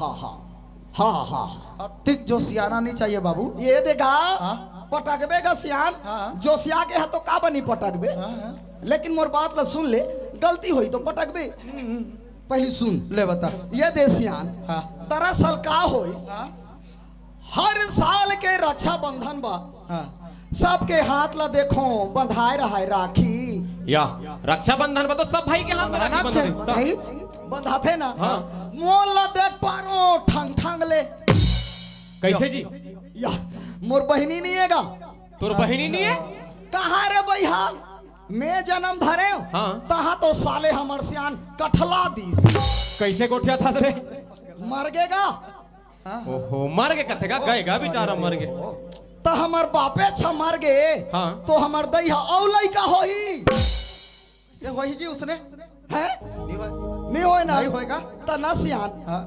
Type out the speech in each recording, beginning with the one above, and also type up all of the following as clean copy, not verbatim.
हाँ हाँ हाँ हाँ अतिक जो सियाना नहीं चाहिए बाबू। ये देखा हाँ? पटकबे का सियान हाँ। जो सिया के है तो का बनी पटकबे। हाँ। लेकिन मोर बात ला सुन ले, गलती हुई तो पटकबे। पहली सुन ले बता। ये दे सियान। हाँ। दरअसल का होई, हाँ? हर साल के रक्षा बंधन बा, हाँ। सबके हाथ ला देखो बंधाए रहा राखी। या रक्षाबंधन तो सब भाई के हाथ में राखी बंधते हैं। भाई बंधाते ना। हाँ। मोल ला देख पारो ठंग ठंग ले। कैसे जी? या मोर बहिनी नहीं हैगा। तोर बहिनी नहीं है? कहाँ रे भैया, मैं जन्म धरे हाँ। तहाँ तो साले हमर सियान कठला दी कैसे गोठिया था रे? मर गेगा। ओहो, मर गए कथेगा, गएगा बेचारा मर गए। तो हमर बापे छ मर गे। हाँ। तो हमर दैहा औ लइका होई से वही जी उसने है नहीं होए ना नहीं होएगा। त ना सियान। हाँ।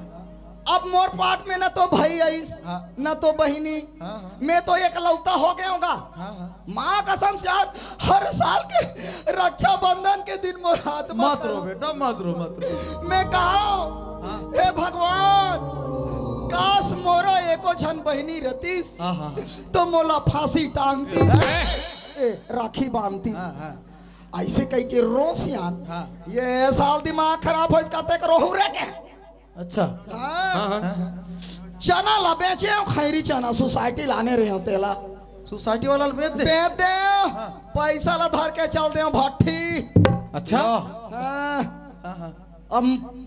अब मोर पाट में न तो भाई आईस हाँ। न तो बहिनी। हाँ। मैं तो एक लौता हो गया होगा। हाँ, हाँ। माँ कसम से यार, हर साल के रक्षा बंधन के दिन मोर हाथ मत रो बेटा, मत रो मत रो। मैं कहा हे भगवान, काश मोरो एको झन बहिनी रतीस हाँ, हाँ। तो मोला फांसी टांगती राखी बांधती। हाँ, हाँ। ऐसे कह के रोसियान। हाँ। ये साल दिमाग खराब हो इसका तक रोहू रे के। अच्छा। हाँ। हाँ। चना ला बेचे हो, खैरी चना सोसाइटी लाने रहे हो तेला सोसाइटी वाला बेच दे। बेच दे। पैसा ला धर के चल दे भट्टी। अच्छा। हाँ। हाँ, हाँ। अब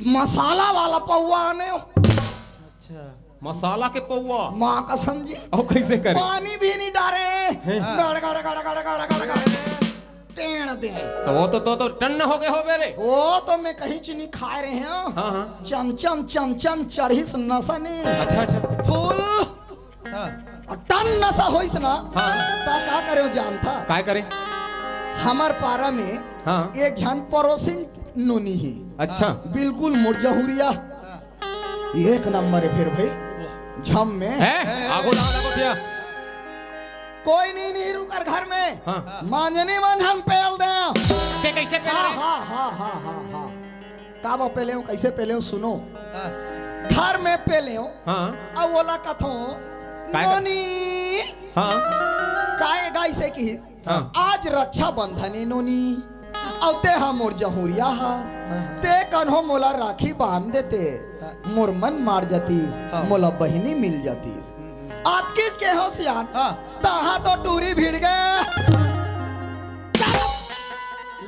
मसाला वाला पौवा आने हो। अच्छा। मसाला के पौवा माँ कसम जी, और कैसे करे? पानी भी नहीं डाले। गड़ गड़ गड़ गड़ गड़ गड़ गड़ टेढ़ दे। तो वो तो टन हो गए हो मेरे। वो तो मैं कहीं चीनी खा रहे हैं। हाँ हाँ। चमचम चमचम चढ़ीस नसने अच्छा अच्छा। फूल हाँ। और टन नशा होइस ना। हाँ। ता का करे जान था। काय करे? हमार पारा में हाँ। एक झन पड़ोसिन नोनी ही अच्छा। बिल्कुल मुरजहुरिया एक नंबर है। फिर भाई झम में है आगो लगा गोठिया। कोई नहीं रुकर घर में। हाँ। मांजनी मंझन पेल दे। कैसे कैसे हाँ करे? हाँ हाँ हाँ हाँ हाँ। का वो पेले हूँ, कैसे पेले हूँ सुनो। हाँ। घर में पेले हूँ। हाँ अब बोला कथो काय- नोनी हाँ काए गाय से की हाँ। आज रक्षा बंधन है नोनी। अब ते हम मोर जहुरिया हास ते कन्हो मोला राखी बांध देते, मोर मन मार जातीस, हाँ। मोला बहिनी मिल जातीस। आतकीच के हो सियान। हाँ। तहा तो टूरी भिड़ गए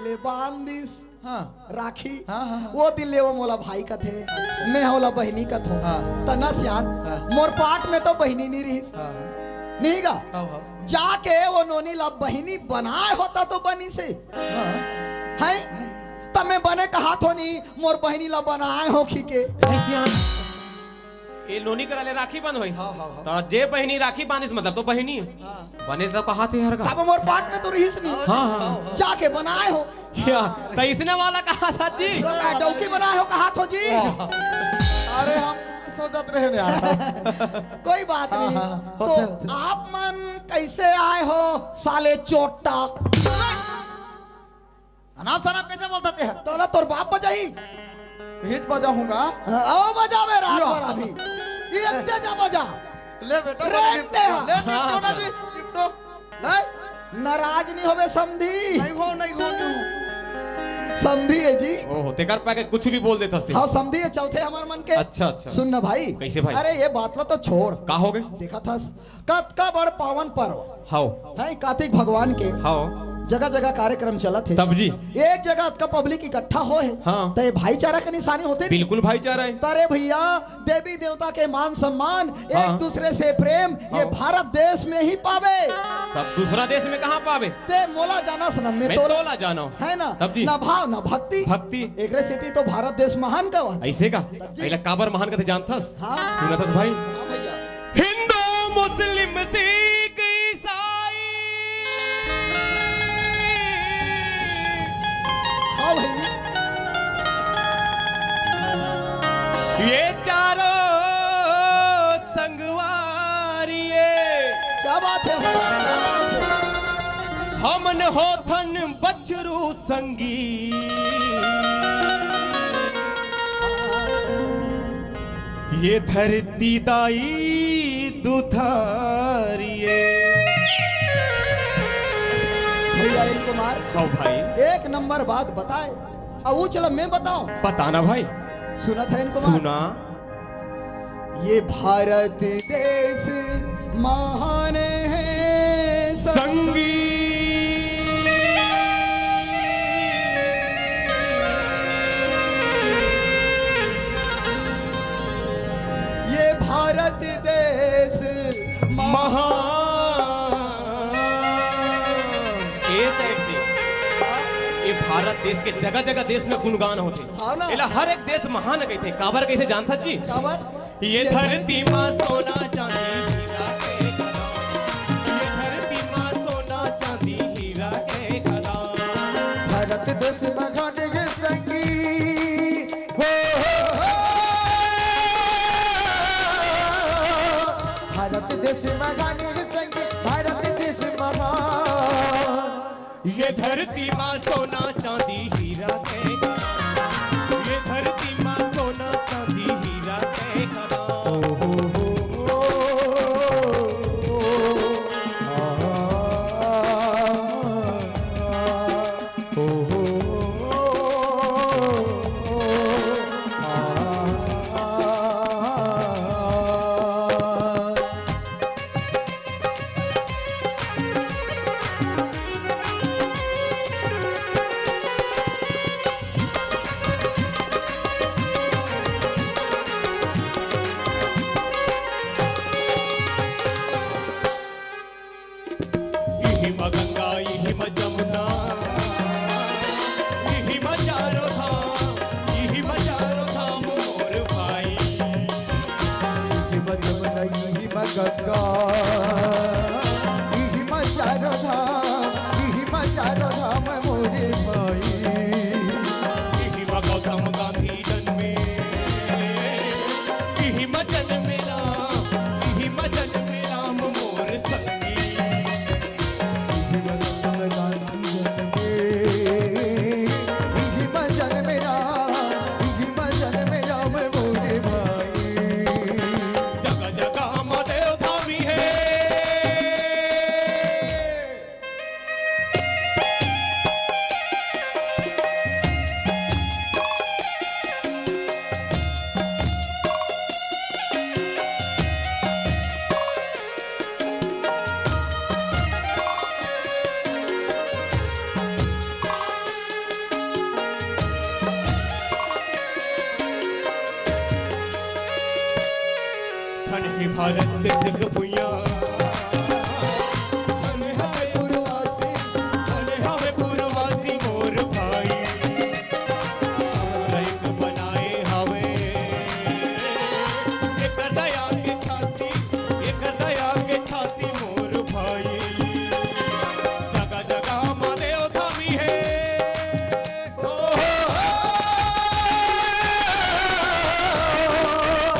ले बांध दिस हाँ। राखी। हाँ, हाँ, हाँ। वो दिन ले वो मोला भाई का थे, मैं होला बहिनी का थो। हाँ। तना सियान हाँ। मोर पाट में तो बहिनी नहीं रही हाँ। नहीं गा। हाँ, हाँ। जाके वो नोनी ला बहिनी बनाए होता तो बनी से हाँ। है तब मैं बने कहा थो नहीं मोर बहिनी ला बनाए हो खी के। ये नोनी करा ले राखी बंद हुई। हाँ, हाँ, हाँ। तो जे बहिनी राखी बांधिस मतलब तो बहिनी है। हाँ। बने तो कहा थे यार का। तब मोर पाट में तो रहीस नहीं। हाँ हाँ। जाके बनाए हो क्या तो इसने वाला कहा था जी? डौकी बनाए हो कहा थो जी। अरे हम सोचत रहे ने यार। कोई बात हाँ, नहीं। हाँ, तो होते, होते। आप मन कैसे आए हो साले चोटा। अनाप शनाप कैसे बोलते थे? तो ना तोर बाप बजाई हित बजाऊंगा। आओ बजावे रात भर अभी ये इतने जा बजा। ले बेटा रेट दे। ले निपटो ना जी, निपटो। नहीं नाराज नहीं होवे समधी। नहीं हो नहीं हो नहीं हो। समधी है जी। ओहो तेकर पे के कुछ भी बोल देता थे। हाँ समधी है, चलते हमारे मन के। अच्छा अच्छा। सुन ना भाई। कैसे भाई? अरे ये बात ला तो छोड़। का हो गए? देखा था कत का बड़ पावन पर्व हाओ है कार्तिक भगवान के। हाओ जगह जगह कार्यक्रम चला थे। तब जी एक जगह का पब्लिक इकट्ठा हो है। हाँ। तो ये भाईचारा का निशानी होते नहीं। बिल्कुल भाईचारा है। तारे भैया देवी देवता के मान सम्मान, एक हाँ। दूसरे से प्रेम, ये हाँ। भारत देश में ही पावे। तब दूसरा देश में कहाँ पावे? ते मोला जाना सनम में मैं तो तोला जानो है ना। तब जी ना भाव ना भक्ति। भक्ति एक स्थिति तो भारत देश महान का हुआ। ऐसे का जी। पहले काबर महान का थे जानथस? हाँ। सुनथस भाई? हाँ भैया। हिंदू मुस्लिम सिख ईसाई हाँ भैया। ये चारों संगवारिये क्या बात है। हमन होथन बचरू संगी ये धरती दाई दुधारिये। भैया अनिल कुमार हाँ भाई, एक नंबर बात बताए। अब वो चलो मैं बताऊं। बताना भाई। सुना था इनको कुमार? सुना। ये भारत देश महान है संगी ये भारत देश ये भारत देश के जगह जगह देश में गुणगान होते। हाँ ना? इला हर एक देश महान गए थे। काबर गए थे जानता जी? काबर? ये धरती माँ सोना चांदी हीरा के खदान। ये धरती माँ सोना चांदी हीरा के खदान। भारत देश महान है संगी हो भारत देश महान है संगी भारत देश महान ये धरती माँ सोना चांदी हीरा के खदान। ये धरती माँ सोना चांदी हीरा के खदान। Him Ganga him Jamuna him चारों धाम मोर भाई। Him Jamuna him Ganga him चारों धाम मोरे भाई। हिम गौतम गांधी जन्मे हिम जन्मे राम मोर संगी। हिम जन्म राम मोरे भाई। जगह जगह महादेव धामी है। धन है भारत देश के भुइयां। धन है पूर्ववासी मोर भाई। लायक बनाए हवे एक दया के छाती मोर भाई। जगह जगह महादेव धामी है।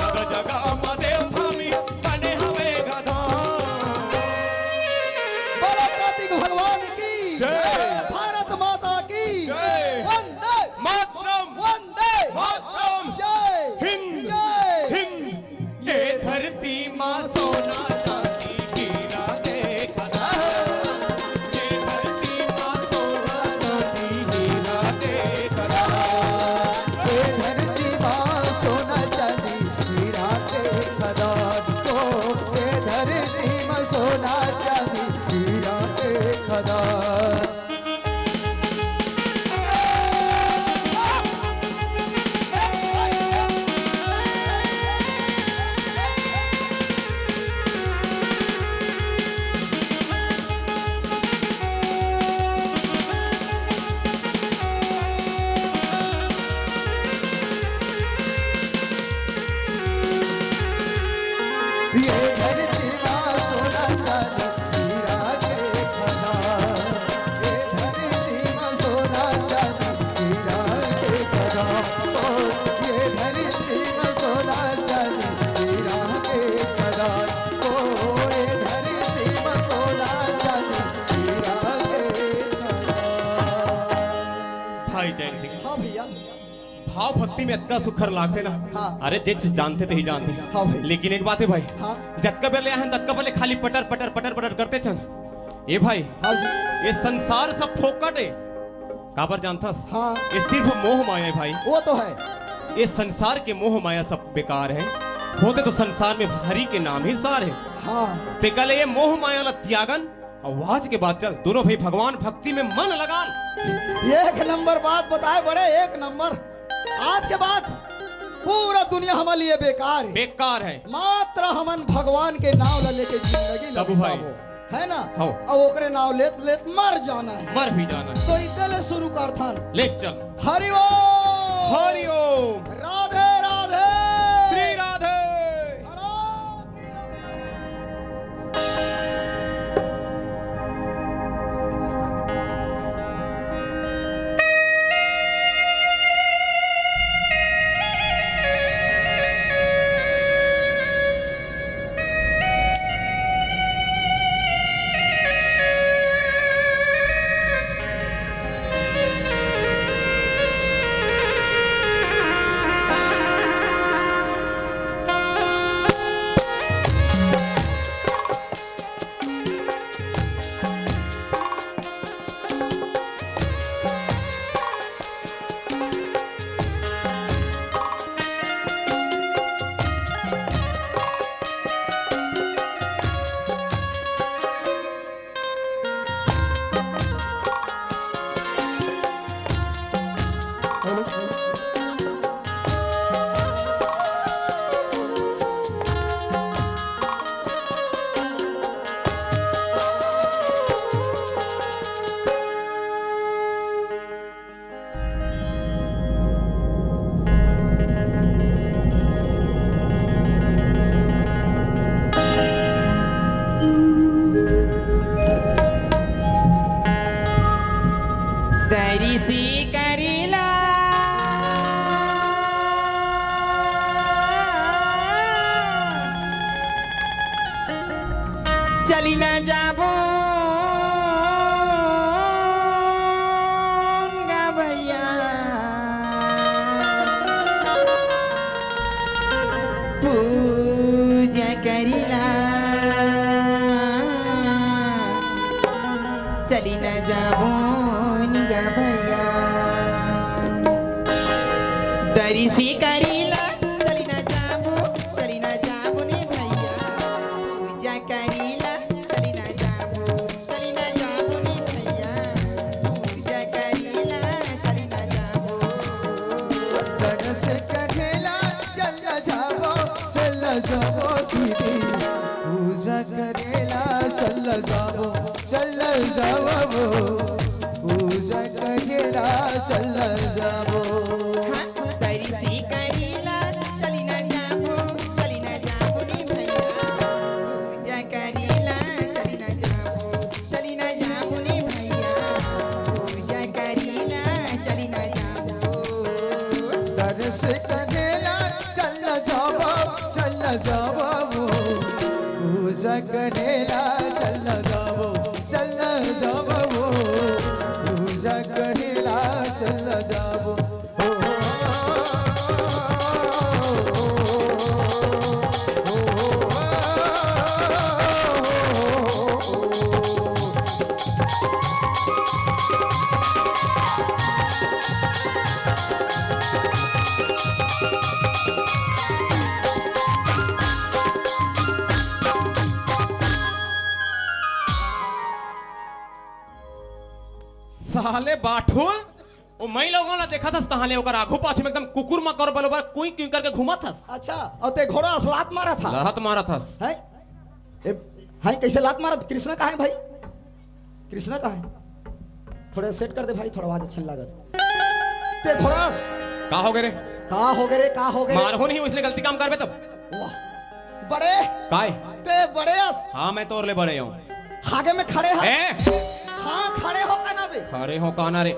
जगह जगह महादेव धामी बने हवे गधा। बोलो कार्तिक भगवान की जय। भारत माता की जय। वंदे मातरम वंदे मातरम जय हिंद जय हिंद। ये धरती माँ सोना चांदी हीरा के खदान। ये धरती माँ सोना चांदी हीरा के खदान। ये धरती माँ सोना चांदी हीरा के खदान को। ये धरती माँ सोना चांदी हीरा के खदान। ये धरती माँ सोना चांदी हीरा के खदान। ये धरती माँ सोना चांदी हीरा के खदान को। ये धरती माँ सोना चांदी हीरा के खदान को। ये धरती माँ सोना चांदी हीरा के खदान। भाई जय सिंह। हाँ भैया भाव भक्ति में इतना सुखर लागते ना। हाँ। अरे जे चीज जानते थे ही जानते। हाँ भाई। लेकिन एक बात है भाई, हाँ। जतका बेले हैं ततका बेले खाली पटर पटर पटर पटर करते छन। ये भाई, हाँ जी। ये संसार सब फोकट है। काबर जानता? हाँ। ये सिर्फ मोह माया है भाई। वो तो है। ये संसार के मोह माया सब बेकार है। होते तो संसार में हरि के नाम ही सार है। हाँ। ते कल ये मोह माया ला त्यागन और आज के बाद चल दोनों भाई भगवान भक्ति में मन लगान। एक नंबर बात बताए बड़े, एक नंबर। आज के बाद पूरा दुनिया हमारे लिए बेकार है, बेकार है। मात्र हमन भगवान के नाम ला लेके जिंदगी तब भाई। है ना। हो। अब ओकरे नाम लेत लेत मर जाना है। मर भी जाना है। तो इतने शुरू करथन। ले चल। हरि ओम। हरि ओम। राधे राधे। श्री राधे। चली न जाबो भैया पूजा करिला चली न जाबो भैया दरी सी करिला चली न जाबो नी भैया पूजा करिला चली न जाबो नी भैया पूजा करिला चली न जाबो तरस कठेला चल जाबो दीदी पूजा करेला चल जाबो पूजा करेला चल जाबो दरी सी करिला चली न जाबो नी भैया पूजा करिला चली न जाबो नी भैया पूजा करिला चली न जाबो तरस कठेला चल जाबो पूजा करेला चल जाबो पूजा करेला चल जाबो साले बाठुल ओ मैं लोगों ने देखा था तहाले ओकर आंखों पाछे में एकदम कुकुर मा कर बलोबर कोई क्यों करके घुमा था। अच्छा, और ते घोड़ा असलात मारा था। लहत मारा था। है हाय कैसे लात मारा? कृष्णा कहाँ है भाई? कृष्णा कहाँ है? थोड़ा सेट कर दे भाई, थोड़ा आवाज अच्छा लागत। ते घोड़ा का हो गए रे? कहाँ हो गए रे? कहाँ हो गए? मार हो नहीं इसलिए गलती काम करबे तब। वाह बड़े काय ते बड़े हाँ मैं तोर ले बड़े हूँ। आगे में खड़े हैं। ए हाँ खड़े हो का ना बे? खड़े हो काना रे?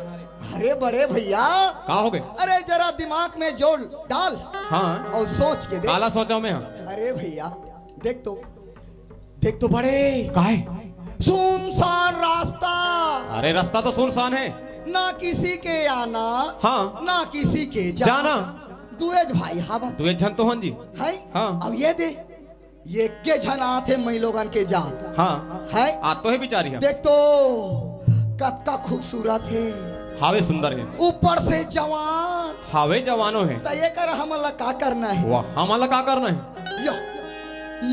अरे बड़े भैया का हो गए? अरे जरा दिमाग में जोड़ डाल हाँ और सोच के देख। काला सोचा मैं। अरे भैया देख तो बड़े काहे? सुनसान रास्ता। अरे रास्ता तो सुनसान है ना किसी के आना हाँ। ना किसी के जाना। दुएज भाई हवा तू एक झन तो हन जी। है। हाँ। अब ये दे ये के झन आते मई लोगन के जात हाँ है। आज तो है बिचारी है। देख तो कत्का खूबसूरत है, हावे सुंदर है, ऊपर से जवान। हावे जवानों है। तो ये कर हमला का करना है? वाह हमारा का करना है? यो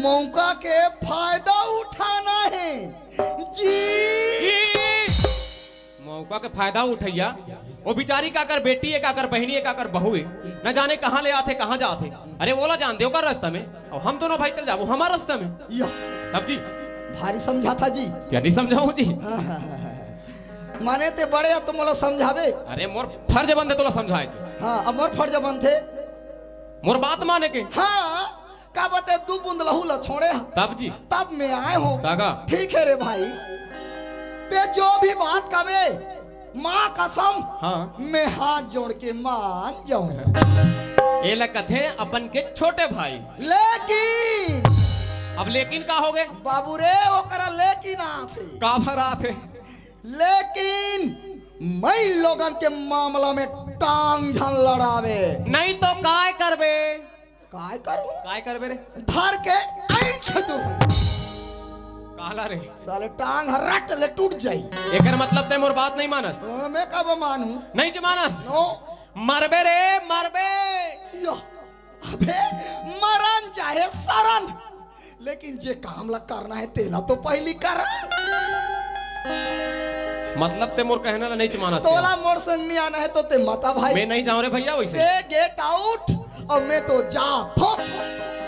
मौका के फायदा उठाना है जी। मौका के फायदा उठैया। वो बिचारी का कर बेटी है, का कर बहनी है, का कर बहू है, न जाने कहाँ ले आते कहाँ जाते। अरे बोला जान दे कर रास्ता में और हम दोनों भाई चल जाओ हमारे रास्ता में। यो तब जी भारी समझा था जी। क्या नहीं समझाऊं जी? माने ते बड़े या तुम लोग समझावे। अरे मोर फर्ज बंदे तो समझाए। हाँ अब मोर फर्ज बन थे। मोर बात माने के। हाँ का बते दू बूंद लहू ल छोड़े। तब जी तब मैं आए हो। तागा ठीक है रे भाई, ते जो भी बात कवे माँ कसम हाँ मैं हाथ जोड़ के मान जाऊं। ये कथे अपन के छोटे भाई। लेकिन अब लेकिन का हो गए बाबू रे ओकरा लेकिन आथे का भरा थे। लेकिन मैं लोगन के मामला में टांग झन लड़ावे नहीं तो काय करबे? काय करूं? काय करबे रे? धर के ऐंठ दूं काला रे साले टांग रट ले टूट जाई। एकर मतलब ते मोर बात नहीं मानस? मैं कब मानू? नहीं जी मानस। नो मरबे रे मरबे। यो अबे मरन चाहे सरन, लेकिन जे काम ला करना है तेला तो पहली कर। मतलब ते मोर कहना ला नहीं ची मानस? तोला मोर संग नहीं आना है तो ते मता भाई। मैं नहीं जाऊं रे भैया वैसे। ते गेट आउट और मैं तो जा थो।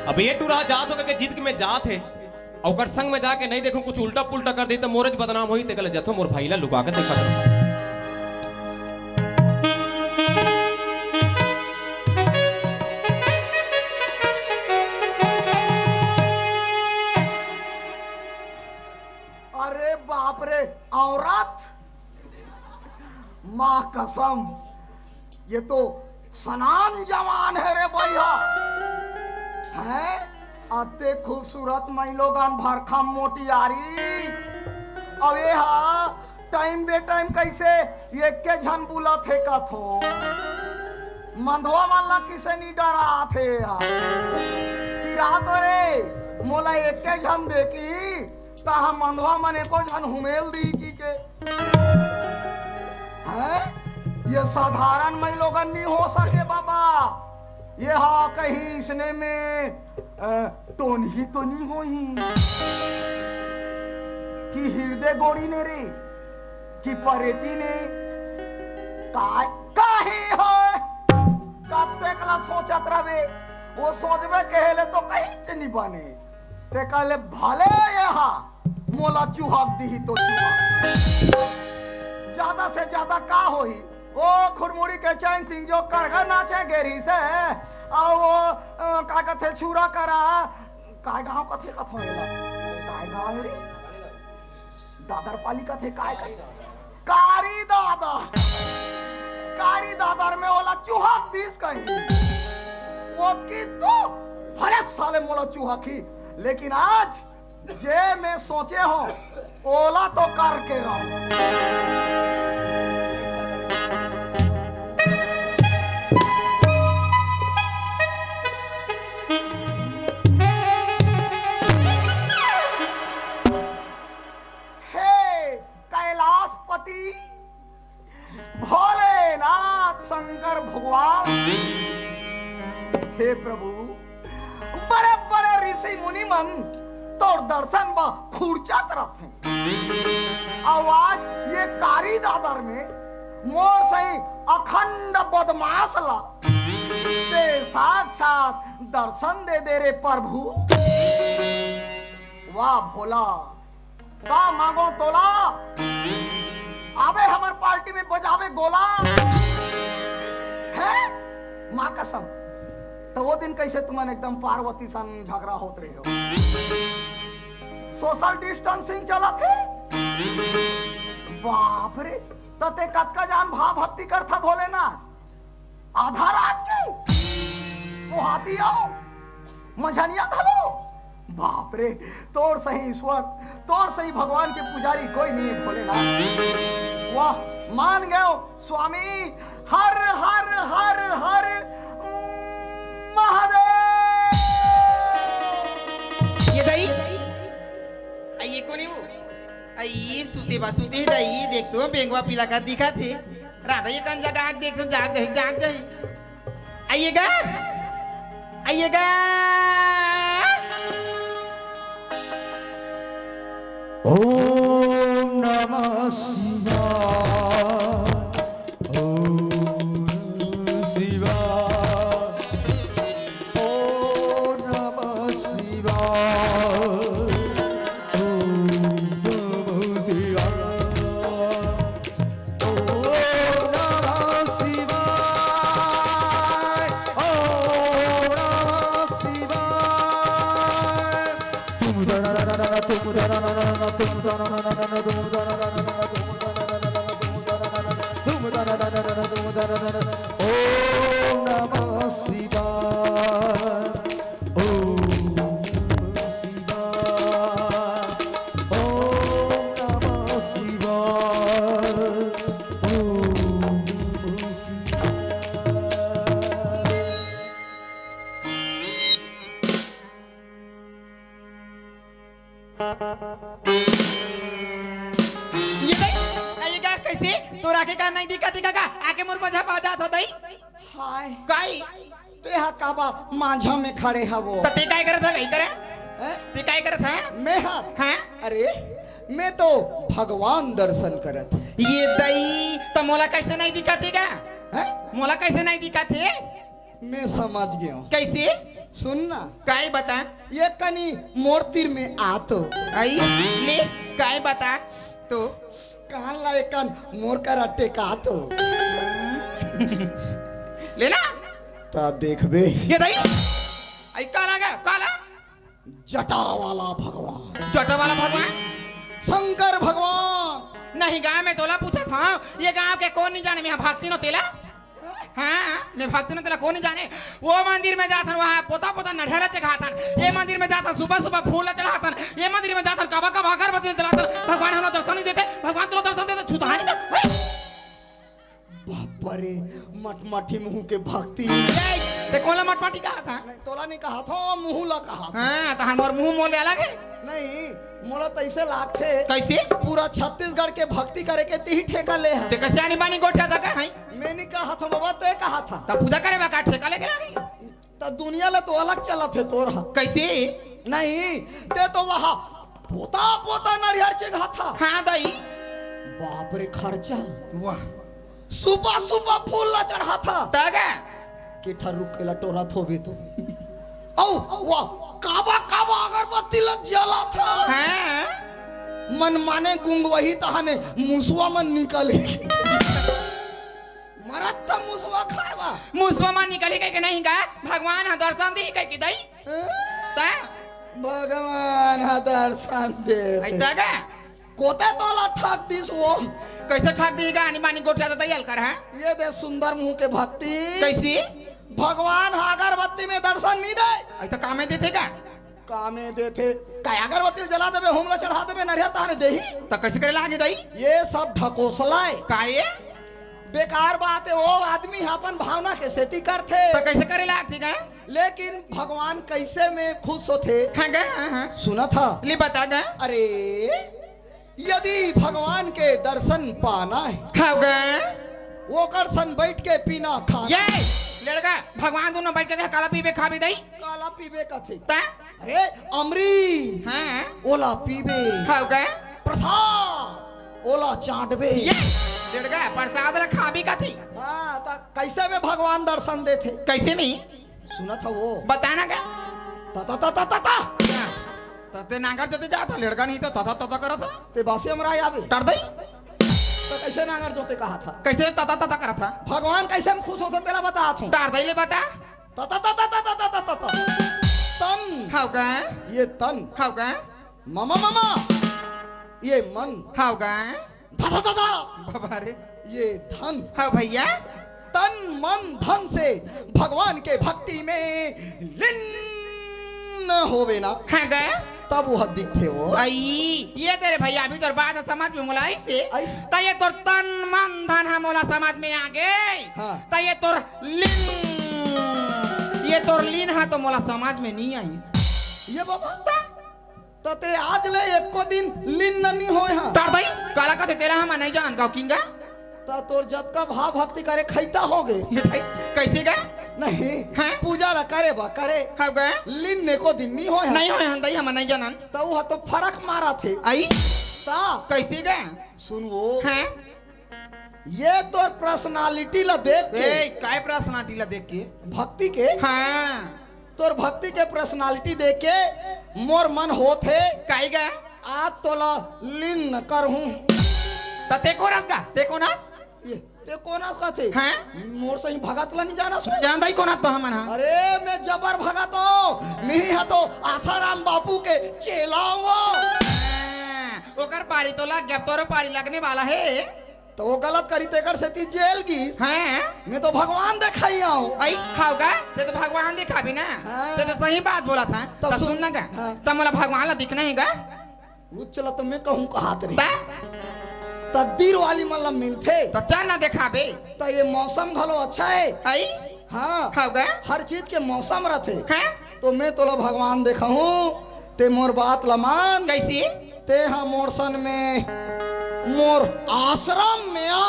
अब ये टूरा जात हो के जीत के मैं जात है और संग में जाके नहीं देखूं कुछ उल्टा पुल्टा कर दी तो मोरज बदनाम होई। ते गल जथो मोर भाई ला लुका के देखा करो। अरे बाप रे औरत, माँ कसम ये तो सनान जवान है रे भैया। है अते खूबसूरत महिलोगन भरखा मोटियारी। अब ये हा टाइम बे टाइम कैसे ये के झन बुला थे कथो मंधवा वाला किसे नहीं डरा थे हा कि रात रे मोला एक के झन देखी ताहा मंधवा मने को झन हुमेल दी की के। है ये साधारण महिलोगन नहीं हो सके बाबा। ये हा कहीं इसने में टोन ही तो नहीं होई कि हृदय गोड़ी ने रे कि परेटी ने काय काहे हो कब तक ला सोचत रहे। वो सोचबे कहेले तो कहीं से नहीं बने ते कहले भले यहाँ मोला चुहक दी तो चुहक ज्यादा से ज्यादा का होई। वो खुरमुड़ी के चैन सिंह जो करगा नाचे गेरी से और वो का कथे छुरा करा काय गांव कथे कथोएला काय गांव रे दादर पाली कथे काय कथे कारी दादर में ओला चूहा 20 कहीं वो की तो हरे साले मोला चूहा की। लेकिन आज जे मैं सोचे हो ओला तो करके रहूं। भोलेनाथ शंकर भगवान हे प्रभु बड़े बड़े ऋषि मुनि मन तो दर्शन व खूर्चत रहते आवाज ये कारी दादर में मोर सही अखंड बदमाश ला ते साक्षात दर्शन दे दे रे प्रभु। वाह भोला का मांगो तोला आवे हमार पार्टी में बजावे गोला है माँ कसम। तो वो दिन कैसे तुमने एकदम पार्वती सन झगड़ा होत रहे हो। सोशल डिस्टेंसिंग चला थे बाप रे तो ते कतका जान भाव भक्ति करता भोलेनाथ आधा रात की वो हाथी आओ मझनिया धलो बाप रे तोर सही ईश्वर तोर सही भगवान के पुजारी कोई नहीं भोलेनाथ। वाह मान गए स्वामी। हर हर हर हर महादेव। ये दई ये कौन है वो? ये सुते बा सुते ही दई देख तो बेंगवा पीला का दिखा थे राधा ये कौन जगह आग देख तो जाग जाई आइएगा आइएगा। ओम नमः शिवाय, ओम शिवाय, ओम नमः शिवाय, ओम नमः शिवाय, ओम नमः शिवाय, ओम नमः शिवाय। तुम ओम नमः शिवाय, ओम नमः शिवाय, ओम नमः शिवाय, ओम नमः ये दई आइएगा कैसे तो राखे का नहीं दिखा दिखा का आके मोर मजा बाजात हो दई हाय काई ते हा काबा माझा में खड़े है वो। तो ते काय करत है कहीं करे हैं? ते काय करत है मैं हा हैं? अरे मैं तो भगवान दर्शन करत। ये दई तो मोला कैसे नहीं दिखाते का हैं? मोला कैसे नहीं दिखाते मैं समझ गया हूँ। कैसे सुनना काय बता ये कनी मोरतीर में आतो आई ले काय बता तो कहाँ लाए कन मोर का रट्टे का आतो लेना ता देखबे ये दई आई काला का काला जटा वाला भगवान, छोटा वाला भगवान शंकर भगवान। नहीं गाँव में तोला पूछा था ये गाँव के कौन नहीं जाने मैं भक्ति नो तेला हाँ मैं भक्ति नो तेला कौन नहीं जाने वो मंदिर में जाता वहाँ पोता पोता नढ़ेरा चढ़ाता ये मंदिर में जाता सुबह सुबह फूल चढ़ाता ये मंदिर में जाता कबा कबा अगरबत्ती जलाता भगवान हमें दर्शन नहीं देते भगवान तो दर्शन देते छुता नहीं था बाप रे मटमठी मुंह के भक्ति। ते कोला मटमटी कहा था नहीं तोला नहीं कहा था मुंह ला कहा था। हाँ तो हमार मुंह मोले अलग है नहीं मोला तैसे लाग थे कैसे पूरा छत्तीसगढ़ के भक्ति करे के ती ठेका ले है। ते कैसे आनी बानी गोठा था कहीं मैंने कहा था बाबा ते कहा था तब पूजा करे बा का ठेका लेके लगी तो दुनिया ले तो अलग चला थे तोरा। कैसे नहीं ते तो वहाँ पोता पोता नारियल चढ़ा था। हाँ दई बाप रे खर्चा वाह सुबह सुबह फूल ला चढ़ा था तगा कि ठरुक के लटोरा थोबे तो औ वाह काबा काबा अगरबत्ती लग जला था। हाँ मन माने गुंग वही तहाने मुसवा मन निकले मरत था मुसवा खाएवा मुसलमान निकली कहीं नहीं गा भगवान हा दर्शन दी कहीं की दई ता भगवान हा दर्शन दे आई तगा कोते तोला ठाक दिस वो कैसे ठाक देगा आनी बानी गोठा तो तैयार कर है ये दे सुंदर मुंह के भक्ति कैसे भगवान हा अगरबत्ती में दर्शन नहीं दे आई तो कामे देते का कामे देते काय अगरबत्ती जला देबे हमला चढ़ा देबे नरिया ताने देही तो कैसे करे लागे दई ये सब ढकोसलाए काये बेकार बात है। वो आदमी अपन भावना के सेती करते तो कैसे करे लागती का लेकिन भगवान कैसे में खुश होते हाँ गा हाँ सुना था। ले बता गा अरे यदि भगवान के दर्शन पाना है हाँ गा वो कर सन बैठ के पीना खाना ये लड़का भगवान दोनों बैठ के काला पीबे खा भी दई काला पीबे का थे ता अरे अमरी हाँ ओला पीबे हाँ गा प्रसाद ओला चाटबे ये लड़का प्रसाद ला खा भी का थी हाँ ता कैसे में भगवान दर्शन देते कैसे में सुना था वो बताना गा ता ता ता ता ता ता तो ते नांगर जोते जाता लड़का नहीं तो तथा तथा करा था ते बासी हमरा आवे कर दई तो कैसे नांगर जोते कहा था कैसे तथा तथा करा था भगवान कैसे हम खुश होते तेरा बता हूँ तार दई ले बता ता ता ता ता ता ता ता ता ता तन हाँ गा ये तन हाँ गा मामा मामा ये मन हाँ गा धा धा धा धा बाबा रे ये धन हाँ भैया तन मन धन से भगवान के भक्ति में लीन होवे ना हाँ गा तब वह दिखे वो आई ये तेरे भैया अभी तोर बात समझ में मोलाई से ऐस- तो ये तोर तन मन धन हम मोला समझ में आ गए हाँ। तो ये तोर लीन है तो मोला समझ में नहीं आई ये बाबा तो ते आज ले एको दिन लीन नहीं होए हां टार दई काला का तेरा हम नहीं जान गाँव किंगा ता तोर जतका भाव भक्ति करे खैता हो गए ये दई कैसे गा नहीं हैं? पूजा ला करे बा करे हाँ गए लीन ने को दिन नहीं होए नहीं होए हम दई हम नहीं जानन तो वह तो फर्क मारा थे आई ता कैसे गा सुन वो हैं ये तोर पर्सनालिटी ला देख के ए काय पर्सनालिटी ला देख के भक्ति के हाँ तोर भक्ति के पर्सनालिटी देख के मोर मन होते काई गा आज तोला लीन न करहूं तो ते को रात गा ते को नाच ये ते कोना साथे हैं? मोर सही भगत ला नहीं जाना सुन जान दई को नाच तो हमन हाँ अरे मैं जबर भगत हूँ मैं है तो आसाराम बापू के चेला हूँ हाँ, ओकर पारी तो लग गया तोरो पारी लगने वाला है तो वो गलत करी तेकर से ती जेल की हैं मैं तो भगवान दिखाई हूँ आई हाउगा ते तो भगवान दिखा भी ना हाँ। ते तो सही बात बोला था तो तो सुन- सुन ना गा हाँ। तो मोला भगवान ला दिखना है गा वो चला तो मैं कहूँ कहात रे ता तकदीर वाली मतलब मिलते तो चल ना दिखाबे तो ये मौसम भलो अच्छा है आई हाँ हाउगा हर चीज के मौसम रहते हैं तो मैं तोला भगवान देखा हूँ ते मोर बात लमान कैसी ते हाँ मोर सन में मोर आश्रम में आ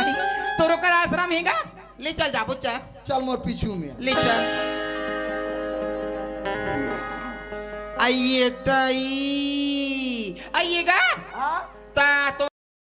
आई तोरो कर आश्रम है गा ले चल जा बुच्चा चल मोर पीछू में ले चल आइए तई आइएगा हाँ ता तो